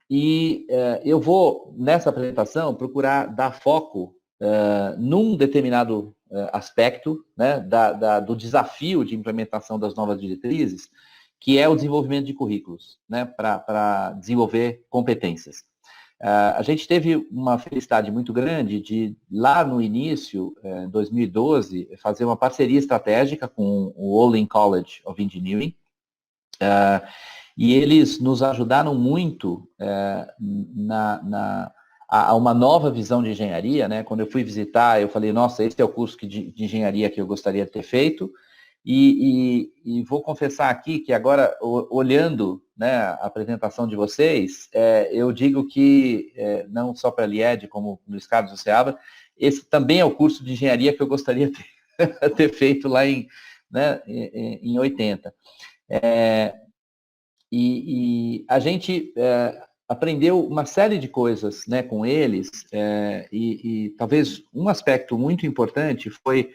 eu vou, nessa apresentação, procurar dar foco num determinado aspecto, né, do desafio de implementação das novas diretrizes, que é o desenvolvimento de currículos, né, para desenvolver competências. A gente teve uma felicidade muito grande de, lá no início, em 2012, fazer uma parceria estratégica com o Olin College of Engineering, e eles nos ajudaram muito a uma nova visão de engenharia, né? Quando eu fui visitar, eu falei, nossa, esse é o curso de engenharia que eu gostaria de ter feito, e vou confessar aqui que agora, olhando, né, a apresentação de vocês, eu digo que, não só para a Lied, como Luiz Carlos do Seabra, esse também é o curso de engenharia que eu gostaria de ter feito lá em 80. E a gente aprendeu uma série de coisas, né, com eles, e talvez um aspecto muito importante foi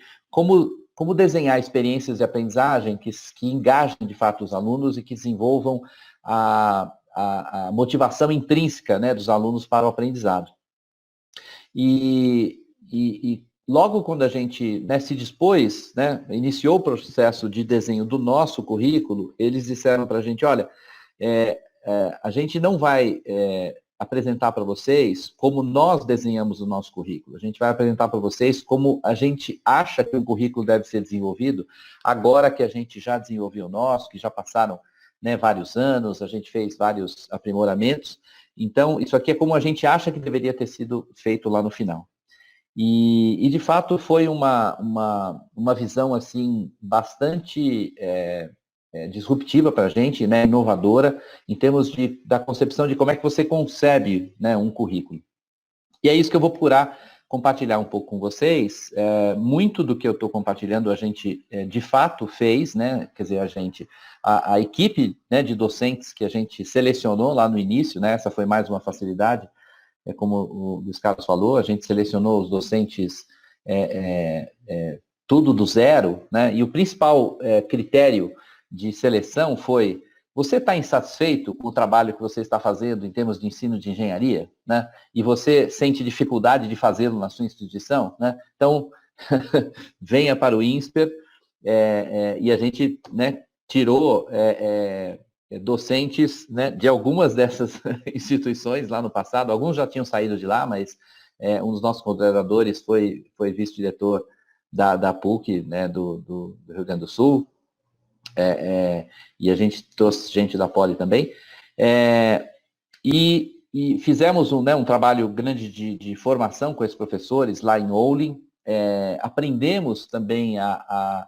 como desenhar experiências de aprendizagem que engajem de fato os alunos e que desenvolvam a motivação intrínseca, né, dos alunos para o aprendizado. E logo quando a gente, né, se dispôs, né, iniciou o processo de desenho do nosso currículo, eles disseram para a gente, olha, a gente não vai apresentar para vocês como nós desenhamos o nosso currículo. A gente vai apresentar para vocês como a gente acha que o currículo deve ser desenvolvido, agora que a gente já desenvolveu o nosso, que já passaram, né, vários anos, a gente fez vários aprimoramentos. Então, isso aqui é como a gente acha que deveria ter sido feito lá no final. E de fato, foi uma visão, assim, bastante disruptiva para a gente, né, inovadora, em termos da concepção de como é que você concebe, né, um currículo. E é isso que eu vou procurar compartilhar um pouco com vocês. Muito do que eu estou compartilhando a gente de fato fez, né, quer dizer, a equipe, né, de docentes que a gente selecionou lá no início, né, essa foi mais uma facilidade, como o Luiz Carlos falou, a gente selecionou os docentes tudo do zero, né, e o principal critério de seleção foi: você está insatisfeito com o trabalho que você está fazendo em termos de ensino de engenharia, né? E você sente dificuldade de fazê-lo na sua instituição, né? Então, venha para o INSPER, e a gente, né, tirou docentes, né, de algumas dessas instituições lá no passado. Alguns já tinham saído de lá, mas um dos nossos coordenadores foi vice-diretor da PUC, né, do Rio Grande do Sul, e a gente trouxe gente da Poli também, e fizemos um trabalho grande de formação com esses professores lá em Olin, aprendemos também a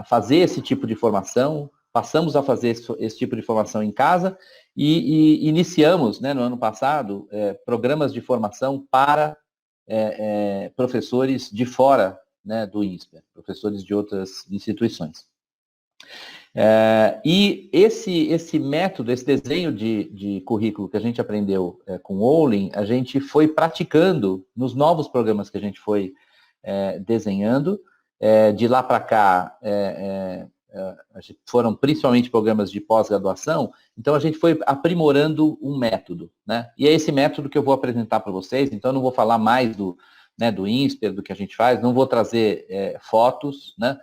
fazer esse tipo de formação, passamos a fazer esse tipo de formação em casa e iniciamos, né, no ano passado, programas de formação para professores de fora, né, do INSPER, professores de outras instituições. E esse método, esse desenho de currículo que a gente aprendeu com o Olin, a gente foi praticando nos novos programas que a gente foi desenhando. De lá para cá, foram principalmente programas de pós-graduação, então a gente foi aprimorando um método, né? E é esse método que eu vou apresentar para vocês, então eu não vou falar mais do INSPER, do que a gente faz, não vou trazer fotos, né?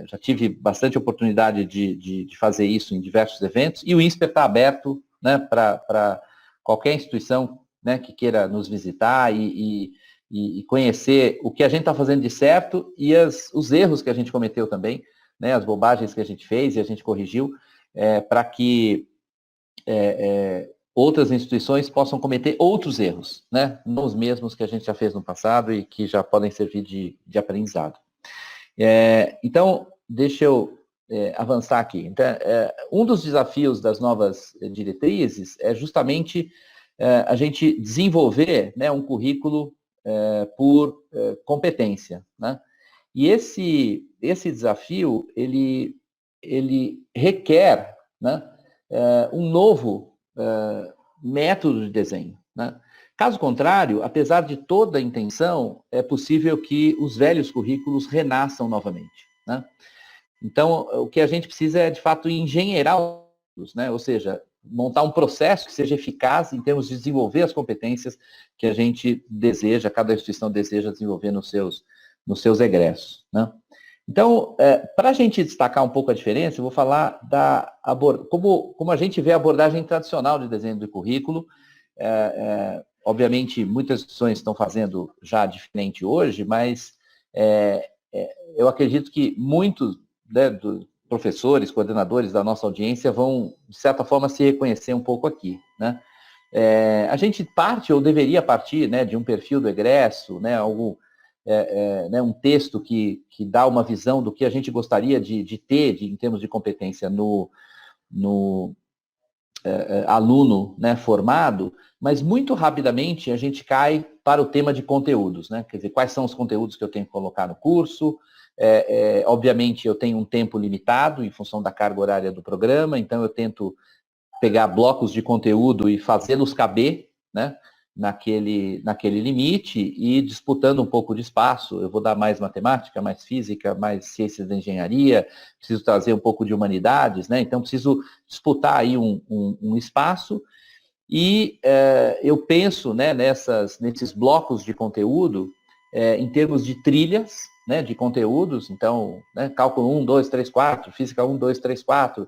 Já tive bastante oportunidade de fazer isso em diversos eventos, e o INSPER está aberto, né, para qualquer instituição, né, que queira nos visitar e conhecer o que a gente está fazendo de certo e os erros que a gente cometeu também, né, as bobagens que a gente fez e a gente corrigiu, para que outras instituições possam cometer outros erros, né, não os mesmos que a gente já fez no passado e que já podem servir de aprendizado. Então, deixa eu avançar aqui. Então, um dos desafios das novas diretrizes é justamente a gente desenvolver, né, um currículo por competência, né? E esse desafio, ele requer, né, um novo método de desenho, né? Caso contrário, apesar de toda a intenção, é possível que os velhos currículos renasçam novamente, né? Então, o que a gente precisa é, de fato, engenheirar os, né? Ou seja, montar um processo que seja eficaz em termos de desenvolver as competências que a gente deseja, cada instituição deseja desenvolver nos seus egressos, né? Então, para a gente destacar um pouco a diferença, eu vou falar como a gente vê a abordagem tradicional de desenho do currículo. Obviamente, muitas instituições estão fazendo já diferente hoje, mas eu acredito que muitos, né, dos professores, coordenadores da nossa audiência vão, de certa forma, se reconhecer um pouco aqui, né? A gente parte, ou deveria partir, né, de um perfil do egresso, né, né, um texto que dá uma visão do que a gente gostaria de ter em termos de competência no aluno, né, formado, mas muito rapidamente a gente cai para o tema de conteúdos, né? Quer dizer, quais são os conteúdos que eu tenho que colocar no curso. Obviamente eu tenho um tempo limitado em função da carga horária do programa, então eu tento pegar blocos de conteúdo e fazê-los caber, né, naquele limite, e disputando um pouco de espaço. Eu vou dar mais matemática, mais física, mais ciências da engenharia, preciso trazer um pouco de humanidades, né? Então preciso disputar aí um espaço, e eu penso, né, nesses blocos de conteúdo em termos de trilhas, né, de conteúdos. Então, né, cálculo 1, 2, 3, 4, física 1, 2, 3, 4,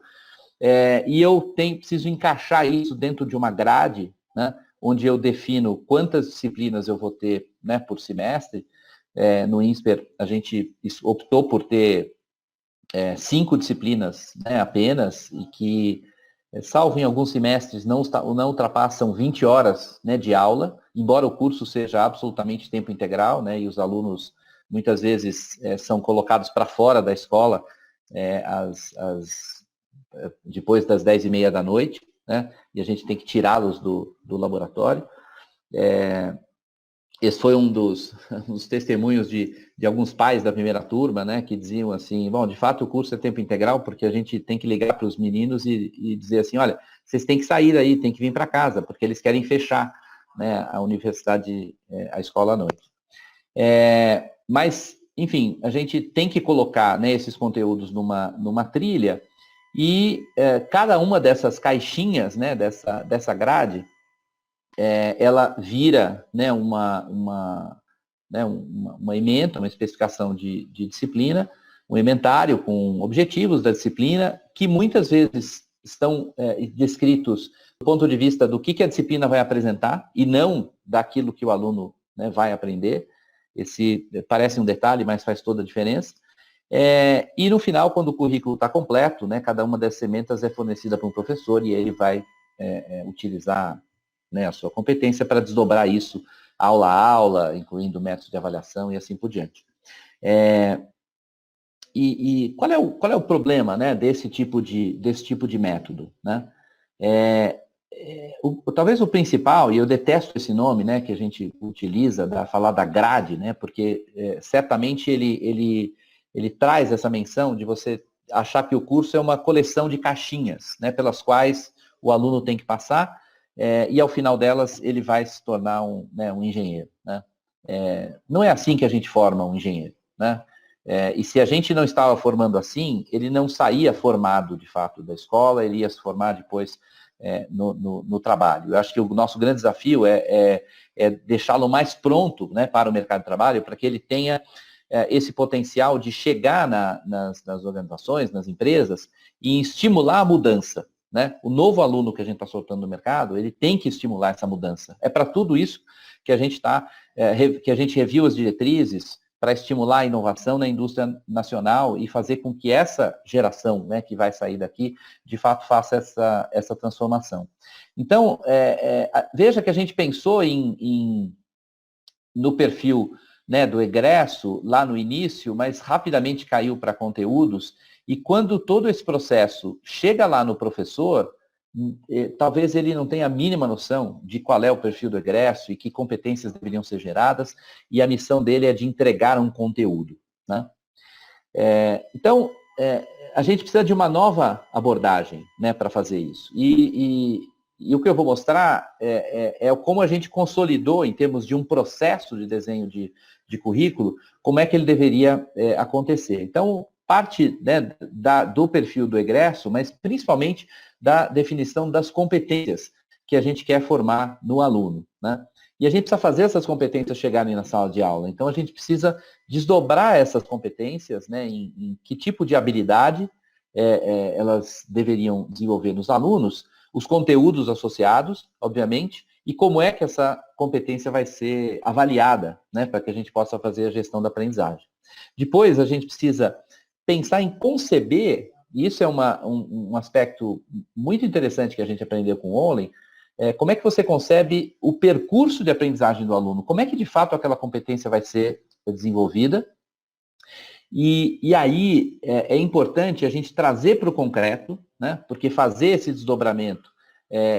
e eu preciso encaixar isso dentro de uma grade, né, onde eu defino quantas disciplinas eu vou ter, né, por semestre. No INSPER, a gente optou por ter 5 disciplinas, né, apenas, e que, salvo em alguns semestres, não ultrapassam 20 horas, né, de aula, embora o curso seja absolutamente tempo integral, né, e os alunos muitas vezes são colocados para fora da escola depois das 10h30 da noite, né, e a gente tem que tirá-los do laboratório. Esse foi um dos testemunhos de alguns pais da primeira turma, né, que diziam assim: bom, de fato o curso é tempo integral, porque a gente tem que ligar para os meninos e dizer assim: olha, vocês têm que sair daí, têm que vir para casa, porque eles querem fechar, né, a universidade, a escola à noite. Mas, enfim, a gente tem que colocar, né, esses conteúdos numa trilha, e cada uma dessas caixinhas, né, dessa grade, ela vira, né, uma ementa, uma especificação de disciplina, um inventário com objetivos da disciplina, que muitas vezes estão descritos do ponto de vista do que a disciplina vai apresentar, e não daquilo que o aluno, né, vai aprender. Esse parece um detalhe, mas faz toda a diferença. E no final, quando o currículo está completo, né, cada uma dessas sementas é fornecida para um professor, e ele vai utilizar, né, a sua competência para desdobrar isso aula a aula, incluindo métodos de avaliação e assim por diante. E qual é o problema, né, desse tipo de método, né? Talvez o principal, e eu detesto esse nome, né, que a gente utiliza, falar da grade, né, porque certamente ele traz essa menção de você achar que o curso é uma coleção de caixinhas, né, pelas quais o aluno tem que passar, e ao final delas ele vai se tornar um engenheiro, né? Não é assim que a gente forma um engenheiro, né? E se a gente não estava formando assim, ele não saía formado, de fato, da escola, ele ia se formar depois no trabalho. Eu acho que o nosso grande desafio é deixá-lo mais pronto, né, para o mercado de trabalho, para que ele tenha esse potencial de chegar nas organizações, nas empresas, e estimular a mudança, né? O novo aluno que a gente está soltando no mercado, ele tem que estimular essa mudança. É para tudo isso que a gente que a gente reviu as diretrizes para estimular a inovação na indústria nacional e fazer com que essa geração, né, que vai sair daqui, de fato faça essa transformação. Então, veja que a gente pensou no perfil, né, do egresso lá no início, mas rapidamente caiu para conteúdos, e quando todo esse processo chega lá no professor, talvez ele não tenha a mínima noção de qual é o perfil do egresso e que competências deveriam ser geradas, e a missão dele é de entregar um conteúdo, né? Então, a gente precisa de uma nova abordagem, né, para fazer isso. E o que eu vou mostrar é como a gente consolidou, em termos de um processo de desenho de currículo, como é que ele deveria acontecer. Então, parte, né, do perfil do egresso, mas principalmente da definição das competências que a gente quer formar no aluno, né? E a gente precisa fazer essas competências chegarem na sala de aula. Então, a gente precisa desdobrar essas competências, né, em que tipo de habilidade elas deveriam desenvolver nos alunos, os conteúdos associados, obviamente, e como é que essa competência vai ser avaliada, né, para que a gente possa fazer a gestão da aprendizagem. Depois, a gente precisa pensar em conceber, e isso é um aspecto muito interessante que a gente aprendeu com o Olin, como é que você concebe o percurso de aprendizagem do aluno, como é que de fato aquela competência vai ser desenvolvida, e aí é importante a gente trazer para o concreto, né, porque fazer esse desdobramento,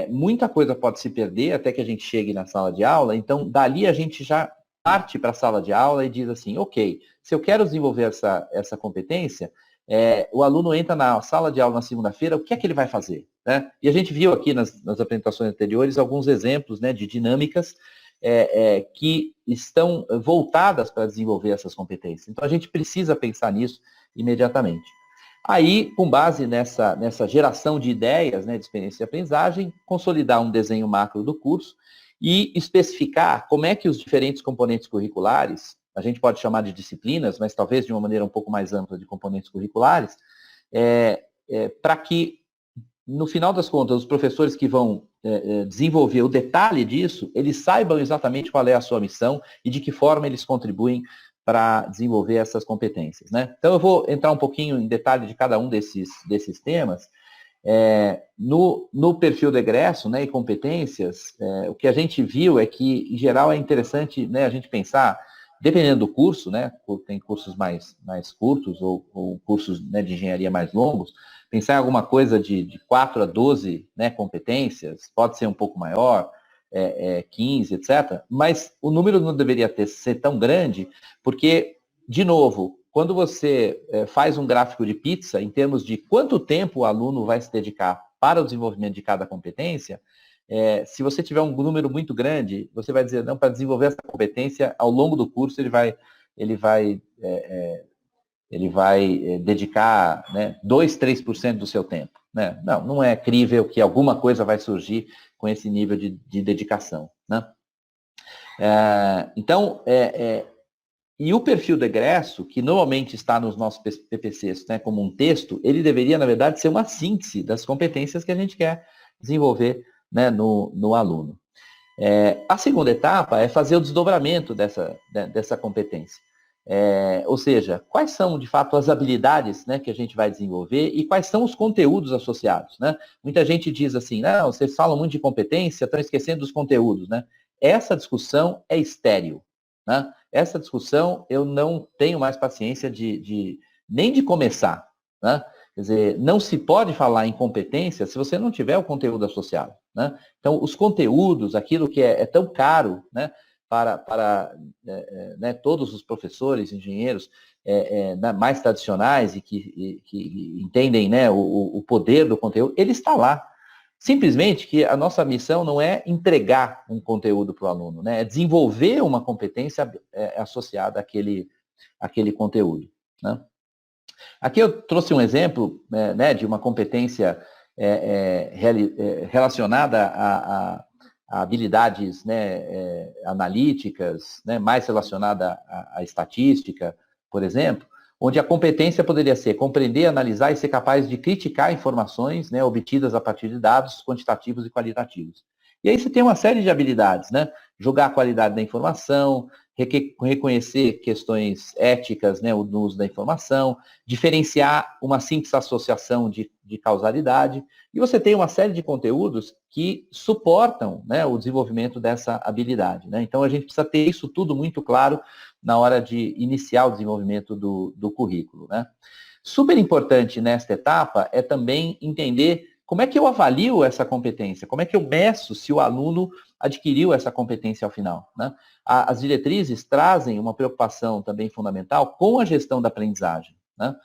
muita coisa pode se perder até que a gente chegue na sala de aula, então dali a gente já parte para a sala de aula e diz assim, ok, se eu quero desenvolver essa competência, o aluno entra na sala de aula na segunda-feira, o que é que ele vai fazer? Né? E a gente viu aqui nas apresentações anteriores alguns exemplos, né, de dinâmicas que estão voltadas para desenvolver essas competências. Então, a gente precisa pensar nisso imediatamente. Aí, com base nessa geração de ideias, né, de experiência de aprendizagem, consolidar um desenho macro do curso e especificar como é que os diferentes componentes curriculares, a gente pode chamar de disciplinas, mas talvez de uma maneira um pouco mais ampla de componentes curriculares, para que, no final das contas, os professores que vão desenvolver o detalhe disso, eles saibam exatamente qual é a sua missão e de que forma eles contribuem para desenvolver essas competências, né? Então, eu vou entrar um pouquinho em detalhe de cada um desses temas. No perfil do egresso, né, e competências, o que a gente viu é que, em geral, é interessante, né, a gente pensar, dependendo do curso, né, tem cursos mais curtos ou cursos, né, de engenharia mais longos, pensar em alguma coisa de 4 a 12, né, competências, pode ser um pouco maior, 15, etc. Mas o número não deveria ser tão grande, porque, de novo, quando você faz um gráfico de pizza, em termos de quanto tempo o aluno vai se dedicar para o desenvolvimento de cada competência, se você tiver um número muito grande, você vai dizer, não, para desenvolver essa competência, ao longo do curso, ele vai dedicar, né, 2, 3% do seu tempo. Né? Não é crível que alguma coisa vai surgir com esse nível de dedicação. Né? Então, e o perfil do egresso, que normalmente está nos nossos PPCs, né, como um texto, ele deveria, na verdade, ser uma síntese das competências que a gente quer desenvolver, né, no aluno. A segunda etapa é fazer o desdobramento dessa competência. Ou seja, quais são, de fato, as habilidades, né, que a gente vai desenvolver e quais são os conteúdos associados. Né? Muita gente diz assim, não, vocês falam muito de competência, estão esquecendo dos conteúdos. Né? Essa discussão é estéril. Né? Essa discussão eu não tenho mais paciência nem de começar. Né? Quer dizer, não se pode falar em competência se você não tiver o conteúdo associado. Né? Então, os conteúdos, aquilo que é tão caro, né, para né, todos os professores, engenheiros mais tradicionais e que entendem, né, o poder do conteúdo, ele está lá. Simplesmente que a nossa missão não é entregar um conteúdo para o aluno, né, é desenvolver uma competência associada àquele conteúdo. Né? Aqui eu trouxe um exemplo, né, de uma competência relacionada a habilidades, né, analíticas, né, mais relacionada à estatística, por exemplo, onde a competência poderia ser compreender, analisar e ser capaz de criticar informações, né, obtidas a partir de dados quantitativos e qualitativos. E aí você tem uma série de habilidades, né? Julgar a qualidade da informação, reconhecer questões éticas, né, no uso da informação, diferenciar uma simples associação de causalidade, e você tem uma série de conteúdos que suportam, né, o desenvolvimento dessa habilidade. Né? Então, a gente precisa ter isso tudo muito claro na hora de iniciar o desenvolvimento do currículo. Né? Super importante nesta etapa é também entender como é que eu avalio essa competência, como é que eu meço se o aluno adquiriu essa competência ao final. Né? As diretrizes trazem uma preocupação também fundamental com a gestão da aprendizagem. Né?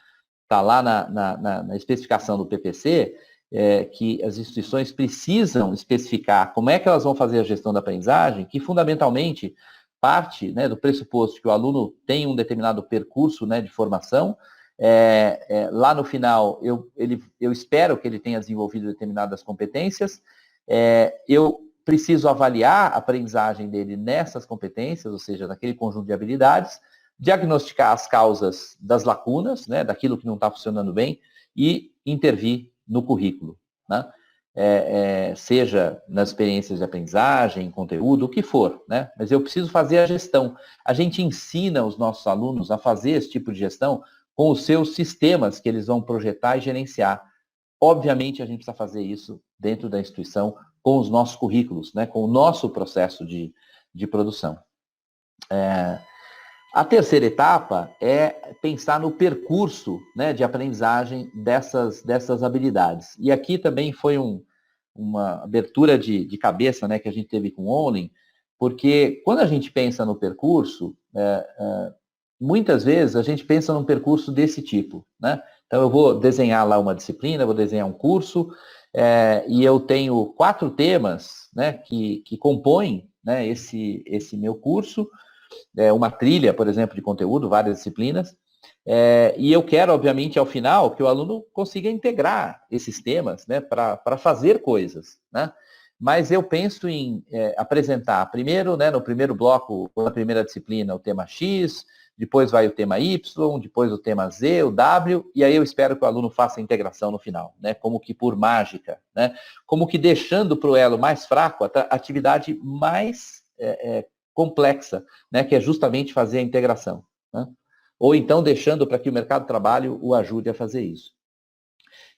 Está lá na especificação do PPC, que as instituições precisam especificar como é que elas vão fazer a gestão da aprendizagem, que fundamentalmente parte, né, do pressuposto que o aluno tem um determinado percurso, né, de formação, Lá no final, eu espero que ele tenha desenvolvido determinadas competências. Eu preciso avaliar a aprendizagem dele nessas competências, ou seja, naquele conjunto de habilidades, diagnosticar as causas das lacunas, né, daquilo que não está funcionando bem, e intervir no currículo, né? Seja nas experiências de aprendizagem, conteúdo, o que for, né? Mas eu preciso fazer a gestão. A gente ensina os nossos alunos a fazer esse tipo de gestão com os seus sistemas que eles vão projetar e gerenciar. Obviamente, a gente precisa fazer isso dentro da instituição com os nossos currículos, né? Com o nosso processo de produção. A terceira etapa é pensar no percurso, né, de aprendizagem dessas habilidades. E aqui também foi uma abertura de cabeça, né, que a gente teve com o Onlin, porque quando a gente pensa no percurso, muitas vezes a gente pensa num percurso desse tipo, né? Então eu vou desenhar lá uma disciplina, vou desenhar um curso, e eu tenho 4 temas, né, que compõem, né, esse meu curso, uma trilha, por exemplo, de conteúdo, várias disciplinas, e eu quero, obviamente, ao final, que o aluno consiga integrar esses temas, né, para fazer coisas, né? Mas eu penso em apresentar primeiro, né, no primeiro bloco, na primeira disciplina, o tema X, depois vai o tema Y, depois o tema Z, o W, e aí eu espero que o aluno faça a integração no final, né, como que por mágica, né, como que deixando para o elo mais fraco a atividade mais complexa, né, que é justamente fazer a integração, né? Ou então deixando para que o mercado de trabalho o ajude a fazer isso.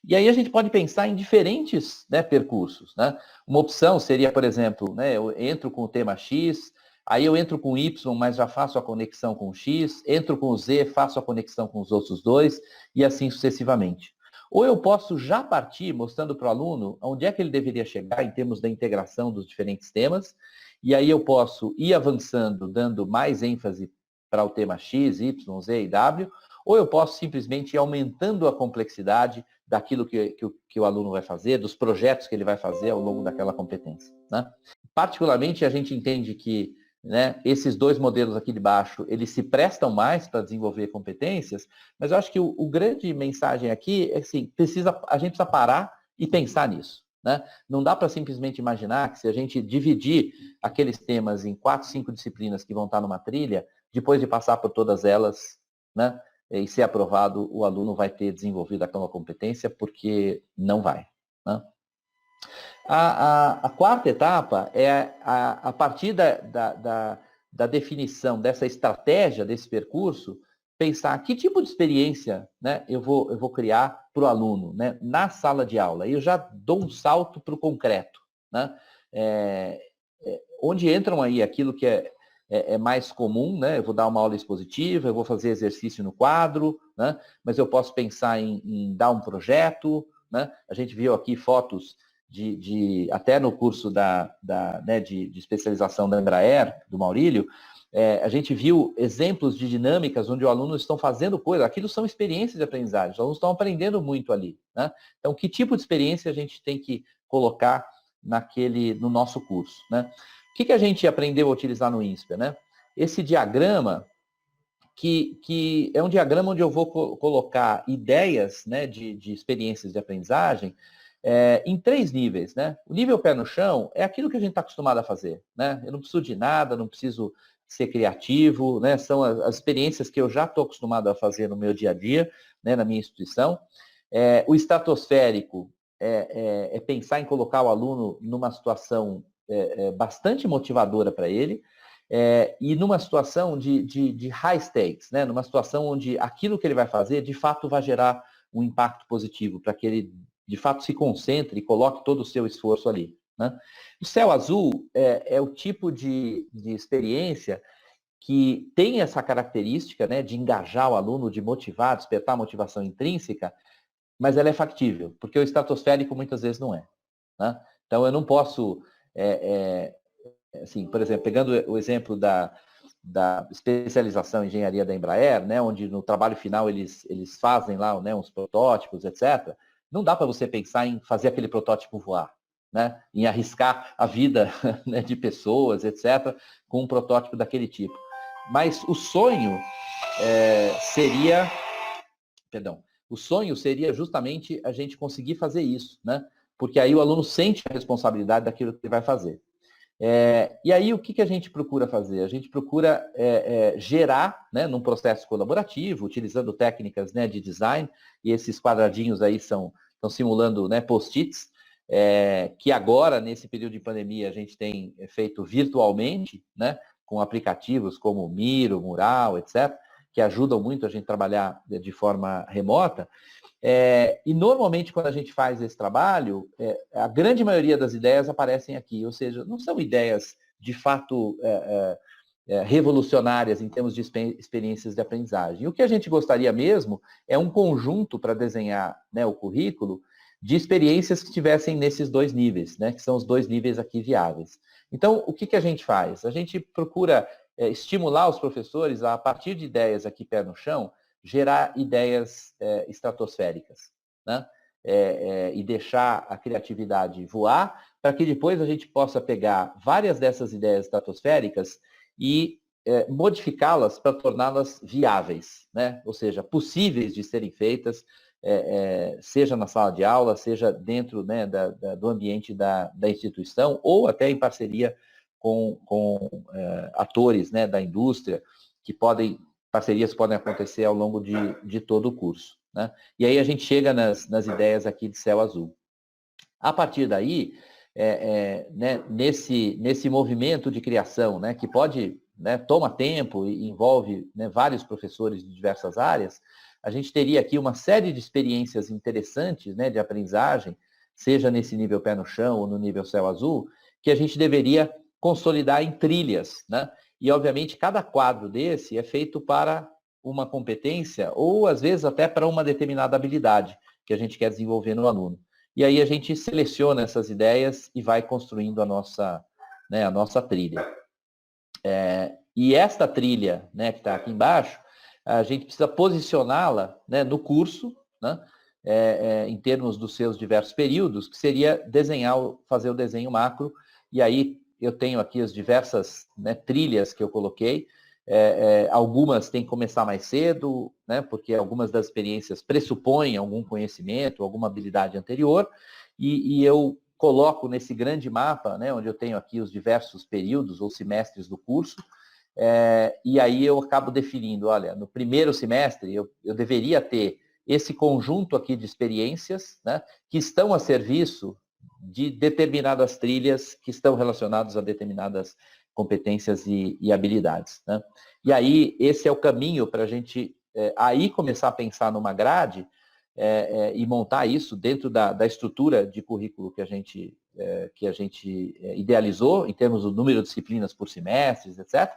E aí a gente pode pensar em diferentes, né, percursos, né? Uma opção seria, por exemplo, né, eu entro com o tema X, aí eu entro com o Y, mas já faço a conexão com o X, entro com o Z, faço a conexão com os outros dois, e assim sucessivamente. Ou eu posso já partir mostrando para o aluno onde é que ele deveria chegar em termos da integração dos diferentes temas, e aí eu posso ir avançando, dando mais ênfase para o tema X, Y, Z e W, ou eu posso simplesmente ir aumentando a complexidade daquilo que o aluno vai fazer, dos projetos que ele vai fazer ao longo daquela competência, né? Particularmente, a gente entende que, né, esses 2 modelos aqui de baixo, eles se prestam mais para desenvolver competências, mas eu acho que o grande mensagem aqui é assim, a gente precisa parar e pensar nisso, né? Não dá para simplesmente imaginar que se a gente dividir aqueles temas em 4, 5 disciplinas que vão estar numa trilha, depois de passar por todas elas, né, e ser aprovado, o aluno vai ter desenvolvido aquela competência, porque não vai, né? A quarta etapa é a partir da definição dessa estratégia, desse percurso, pensar que tipo de experiência, né, eu vou criar para o aluno, né, na sala de aula. E eu já dou um salto para o concreto, né? Onde entram aí aquilo que é mais comum, né? Eu vou dar uma aula expositiva, eu vou fazer exercício no quadro, né? Mas eu posso pensar em dar um projeto, né? A gente viu aqui fotos até no curso né, de especialização da Embraer, do Maurílio, a gente viu exemplos de dinâmicas onde os alunos estão fazendo coisa, aquilo são experiências de aprendizagem, os alunos estão aprendendo muito ali, né? Então, que tipo de experiência a gente tem que colocar no nosso curso, né? O que a gente aprendeu a utilizar no INSPER, né? Esse diagrama, que é um diagrama onde eu vou colocar ideias, né, de experiências de aprendizagem em 3 níveis, né? O nível pé no chão é aquilo que a gente está acostumado a fazer, né? Eu não preciso de nada, não preciso ser criativo, né? São as experiências que eu já estou acostumado a fazer no meu dia a dia, né, na minha instituição. O estratosférico é pensar em colocar o aluno numa situação bastante motivadora para ele, e numa situação de high stakes, né? Numa situação onde aquilo que ele vai fazer, de fato, vai gerar um impacto positivo, para que ele, de fato, se concentre e coloque todo o seu esforço ali, né? O céu azul é o tipo de experiência que tem essa característica, né, de engajar o aluno, de motivar, despertar a motivação intrínseca, mas ela é factível, porque o estratosférico muitas vezes não é, né? Então, eu não posso... assim, por exemplo, pegando o exemplo da especialização em engenharia da Embraer, né, onde no trabalho final eles fazem lá, né, uns protótipos, etc., não dá para você pensar em fazer aquele protótipo voar, né, em arriscar a vida, né, de pessoas, etc., com um protótipo daquele tipo. Mas o sonho seria Perdão. O sonho seria justamente a gente conseguir fazer isso, né? Porque aí o aluno sente a responsabilidade daquilo que ele vai fazer. E aí o que a gente procura fazer? A gente procura gerar, né, num processo colaborativo, utilizando técnicas, né, de design, e esses quadradinhos aí estão simulando, né, post-its, que agora, nesse período de pandemia, a gente tem feito virtualmente, né, com aplicativos como Miro, Mural, etc., que ajudam muito a gente trabalhar de forma remota. E normalmente quando a gente faz esse trabalho, a grande maioria das ideias aparecem aqui, ou seja, não são ideias de fato revolucionárias em termos de experiências de aprendizagem. O que a gente gostaria mesmo é um conjunto para desenhar, né, o currículo de experiências que estivessem nesses dois níveis, né, que são os dois níveis aqui viáveis. Então, o que a gente faz? A gente procura estimular os professores a partir de ideias aqui pé no chão, gerar ideias estratosféricas, né? E deixar a criatividade voar, para que depois a gente possa pegar várias dessas ideias estratosféricas e modificá-las para torná-las viáveis, né? Ou seja, possíveis de serem feitas, seja na sala de aula, seja dentro, né, do ambiente da instituição, ou até em parceria com atores, né, da indústria, que parcerias podem acontecer ao longo de todo o curso, né? E aí a gente chega nas ideias aqui de Céu Azul. A partir daí, né, nesse movimento de criação, né, que pode, né, toma tempo e envolve, né, vários professores de diversas áreas, a gente teria aqui uma série de experiências interessantes, né, de aprendizagem, seja nesse nível pé no chão ou no nível Céu Azul, que a gente deveria consolidar em trilhas, né? E, obviamente, cada quadro desse é feito para uma competência ou, às vezes, até para uma determinada habilidade que a gente quer desenvolver no aluno. E aí a gente seleciona essas ideias e vai construindo a nossa trilha. E esta trilha, né, que está aqui embaixo, a gente precisa posicioná-la, né, no curso, né, em termos dos seus diversos períodos, que seria fazer o desenho macro, e aí eu tenho aqui as diversas, né, trilhas que eu coloquei. Algumas têm que começar mais cedo, né, porque algumas das experiências pressupõem algum conhecimento, alguma habilidade anterior, e eu coloco nesse grande mapa, né, onde eu tenho aqui os diversos períodos ou semestres do curso, e aí eu acabo definindo, olha, no primeiro semestre eu deveria ter esse conjunto aqui de experiências, né, que estão a serviço de determinadas trilhas que estão relacionadas a determinadas competências e habilidades, né? E aí esse é o caminho para a gente aí começar a pensar numa grade e montar isso dentro da estrutura de currículo que a gente idealizou, em termos do número de disciplinas por semestres, etc.,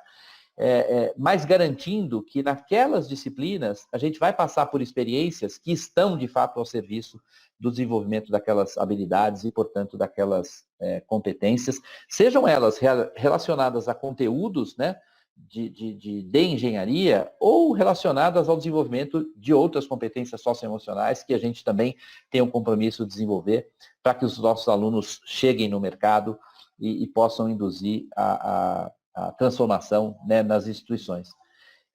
mas garantindo que naquelas disciplinas a gente vai passar por experiências que estão, de fato, ao serviço do desenvolvimento daquelas habilidades e, portanto, daquelas competências, sejam elas relacionadas a conteúdos, né, de engenharia ou relacionadas ao desenvolvimento de outras competências socioemocionais que a gente também tem um compromisso de desenvolver para que os nossos alunos cheguem no mercado e possam induzir a transformação, né, nas instituições.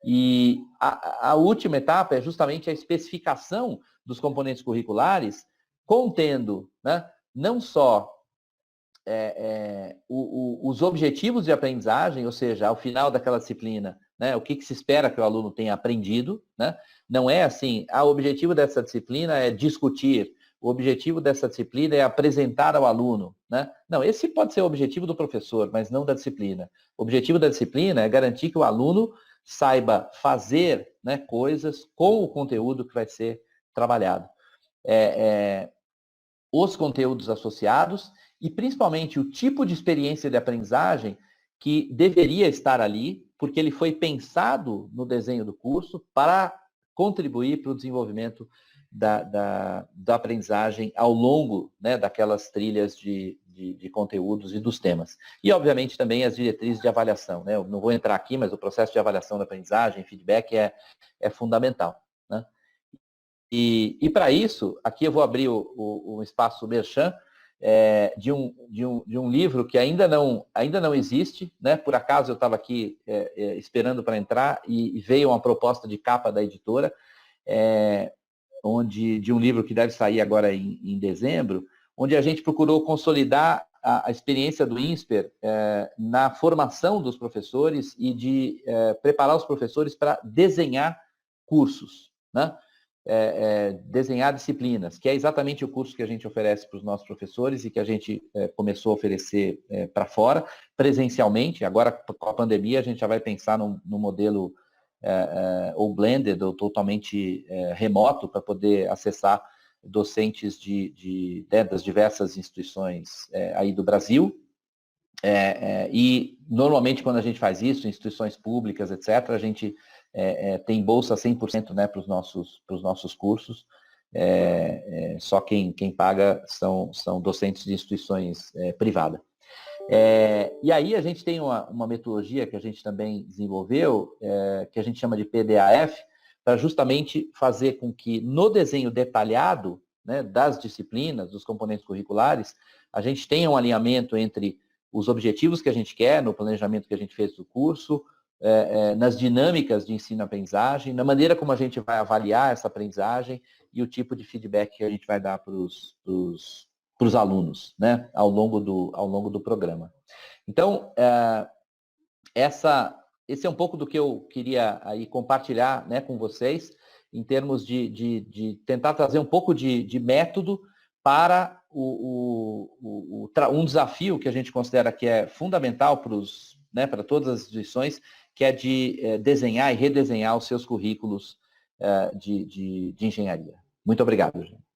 E a última etapa é justamente a especificação dos componentes curriculares, contendo, né, não só os objetivos de aprendizagem, ou seja, ao final daquela disciplina, né, o que se espera que o aluno tenha aprendido, né? Não é assim, o objetivo dessa disciplina é discutir, o objetivo dessa disciplina é apresentar ao aluno, né? Não, esse pode ser o objetivo do professor, mas não da disciplina. O objetivo da disciplina é garantir que o aluno saiba fazer, né, coisas com o conteúdo que vai ser trabalhado. Os conteúdos associados e principalmente o tipo de experiência de aprendizagem que deveria estar ali, porque ele foi pensado no desenho do curso para contribuir para o desenvolvimento da aprendizagem ao longo, né, daquelas trilhas de conteúdos e dos temas. E, obviamente, também as diretrizes de avaliação, né? Eu não vou entrar aqui, mas o processo de avaliação da aprendizagem, feedback é fundamental, né? E para isso, aqui eu vou abrir o espaço merchan de um livro que ainda não existe, né? Por acaso eu estava aqui esperando para entrar e veio uma proposta de capa da editora. de um livro que deve sair agora em dezembro, onde a gente procurou consolidar a experiência do INSPER na formação dos professores e de preparar os professores para desenhar cursos, né? Desenhar disciplinas, que é exatamente o curso que a gente oferece para os nossos professores e que a gente começou a oferecer para fora, presencialmente. Agora, com a pandemia, a gente já vai pensar no modelo ou blended, ou totalmente remoto, para poder acessar docentes das diversas instituições aí do Brasil. E, normalmente, quando a gente faz isso, instituições públicas, etc., a gente tem bolsa 100%, né, para os nossos cursos. Só quem paga são docentes de instituições privadas. E aí a gente tem uma metodologia que a gente também desenvolveu, que a gente chama de PDAF, para justamente fazer com que no desenho detalhado, né, das disciplinas, dos componentes curriculares, a gente tenha um alinhamento entre os objetivos que a gente quer, no planejamento que a gente fez do curso, nas dinâmicas de ensino-aprendizagem, na maneira como a gente vai avaliar essa aprendizagem e o tipo de feedback que a gente vai dar para os alunos, né, ao longo do programa. Então, esse é um pouco do que eu queria aí compartilhar, né, com vocês, em termos de tentar trazer um pouco de método para um desafio que a gente considera que é fundamental para todas as instituições, que é de desenhar e redesenhar os seus currículos de engenharia. Muito obrigado, gente.